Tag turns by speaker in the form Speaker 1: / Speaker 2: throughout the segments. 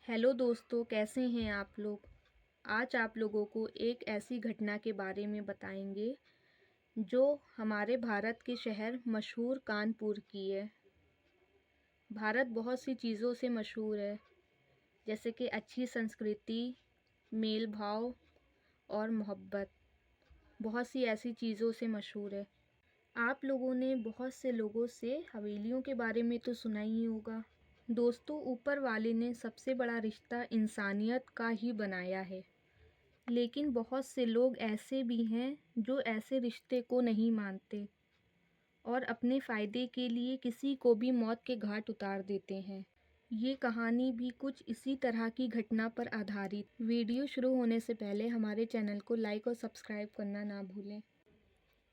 Speaker 1: Hello दोस्तों, कैसे हैं आप लोग। आज आप लोगों को एक ऐसी घटना के बारे में बताएंगे जो हमारे भारत के शहर मशहूर कानपुर की है। भारत बहुत सी चीज़ों से मशहूर है, जैसे कि अच्छी संस्कृति, मेल भाव और मोहब्बत। बहुत सी ऐसी चीज़ों से मशहूर है। आप लोगों ने बहुत से लोगों से हवेलियों के बारे में तो सुना ही होगा। दोस्तों, ऊपर वाले ने सबसे बड़ा रिश्ता इंसानियत का ही बनाया है, लेकिन बहुत से लोग ऐसे भी हैं जो ऐसे रिश्ते को नहीं मानते और अपने फ़ायदे के लिए किसी को भी मौत के घाट उतार देते हैं। ये कहानी भी कुछ इसी तरह की घटना पर आधारित। वीडियो शुरू होने से पहले हमारे चैनल को लाइक और सब्सक्राइब करना ना भूलें।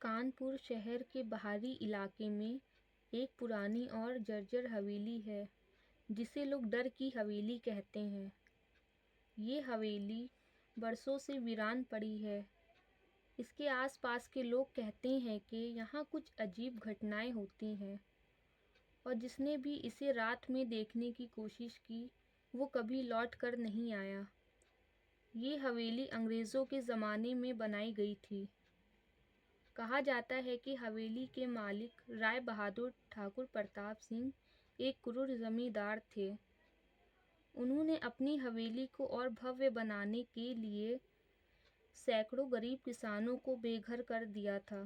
Speaker 1: कानपुर शहर के बाहरी इलाके में एक पुरानी और जर्जर हवेली है, जिसे लोग डर की हवेली कहते हैं। ये हवेली बरसों से वीरान पड़ी है। इसके आसपास के लोग कहते हैं कि यहाँ कुछ अजीब घटनाएं होती हैं, और जिसने भी इसे रात में देखने की कोशिश की वो कभी लौट कर नहीं आया। ये हवेली अंग्रेज़ों के ज़माने में बनाई गई थी। कहा जाता है कि हवेली के मालिक राय बहादुर ठाकुर प्रताप सिंह एक क्रूर जमींदार थे। उन्होंने अपनी हवेली को और भव्य बनाने के लिए सैकड़ों गरीब किसानों को बेघर कर दिया था।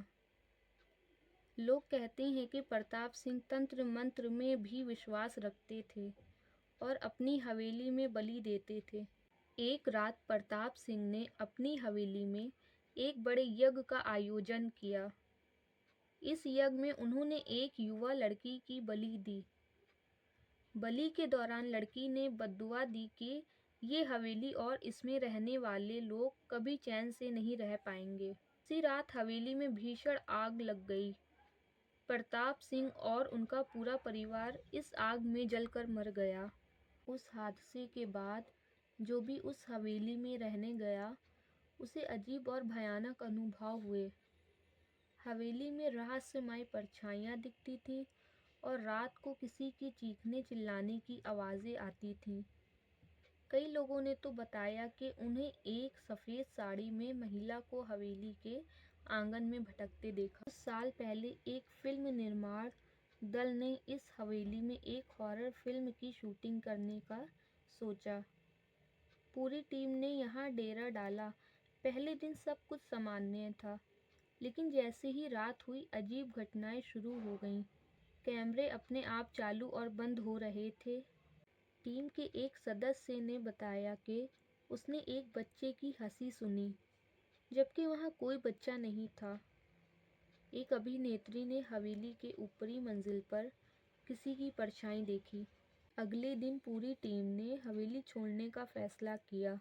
Speaker 1: लोग कहते हैं कि प्रताप सिंह तंत्र मंत्र में भी विश्वास रखते थे और अपनी हवेली में बलि देते थे। एक रात प्रताप सिंह ने अपनी हवेली में एक बड़े यज्ञ का आयोजन किया। इस यज्ञ में उन्होंने एक युवा लड़की की बलि दी। बलि के दौरान लड़की ने बद्दुआ दी कि ये हवेली और इसमें रहने वाले लोग कभी चैन से नहीं रह पाएंगे। उसी रात हवेली में भीषण आग लग गई। प्रताप सिंह और उनका पूरा परिवार इस आग में जलकर मर गया। उस हादसे के बाद जो भी उस हवेली में रहने गया, उसे अजीब और भयानक अनुभव हुए। हवेली में रहस्यमय परछाइयाँ दिखती थीं और रात को किसी की चीखने चिल्लाने की आवाज़ें आती थीं। कई लोगों ने तो बताया कि उन्हें एक सफ़ेद साड़ी में महिला को हवेली के आंगन में भटकते देखा। कुछ साल पहले एक फिल्म निर्माण दल ने इस हवेली में एक हॉरर फिल्म की शूटिंग करने का सोचा। पूरी टीम ने यहाँ डेरा डाला। पहले दिन सब कुछ सामान्य था, लेकिन जैसे ही रात हुई अजीब घटनाएं शुरू हो गईं। कैमरे अपने आप चालू और बंद हो रहे थे। टीम के एक सदस्य ने बताया कि उसने एक बच्चे की हंसी सुनी, जबकि वहाँ कोई बच्चा नहीं था। एक अभिनेत्री ने हवेली के ऊपरी मंजिल पर किसी की परछाई देखी। अगले दिन पूरी टीम ने हवेली छोड़ने का फैसला किया,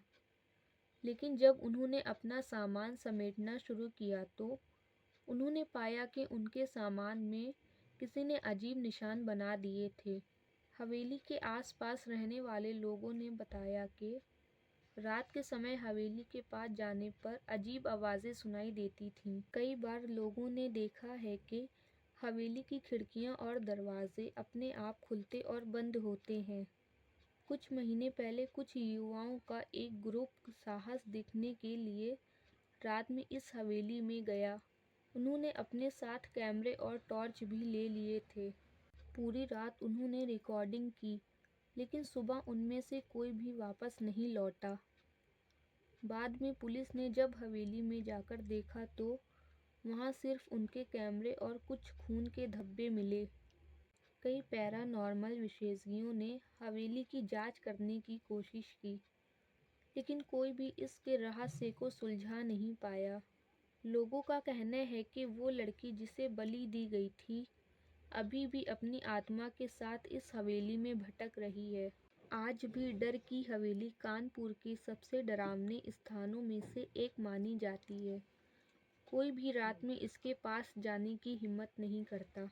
Speaker 1: लेकिन जब उन्होंने अपना सामान समेटना शुरू किया तो उन्होंने पाया कि उनके सामान में किसी ने अजीब निशान बना दिए थे। हवेली के आसपास रहने वाले लोगों ने बताया कि रात के समय हवेली के पास जाने पर अजीब आवाज़ें सुनाई देती थीं। कई बार लोगों ने देखा है कि हवेली की खिड़कियां और दरवाजे अपने आप खुलते और बंद होते हैं। कुछ महीने पहले कुछ युवाओं का एक ग्रुप साहस दिखने के लिए रात में इस हवेली में गया। उन्होंने अपने साथ कैमरे और टॉर्च भी ले लिए थे। पूरी रात उन्होंने रिकॉर्डिंग की, लेकिन सुबह उनमें से कोई भी वापस नहीं लौटा। बाद में पुलिस ने जब हवेली में जाकर देखा तो वहाँ सिर्फ उनके कैमरे और कुछ खून के धब्बे मिले। कई पैरानॉर्मल विशेषज्ञों ने हवेली की जांच करने की कोशिश की, लेकिन कोई भी इसके रहस्य को सुलझा नहीं पाया। लोगों का कहना है कि वो लड़की जिसे बलि दी गई थी अभी भी अपनी आत्मा के साथ इस हवेली में भटक रही है। आज भी डर की हवेली कानपुर के सबसे डरावने स्थानों में से एक मानी जाती है। कोई भी रात में इसके पास जाने की हिम्मत नहीं करता।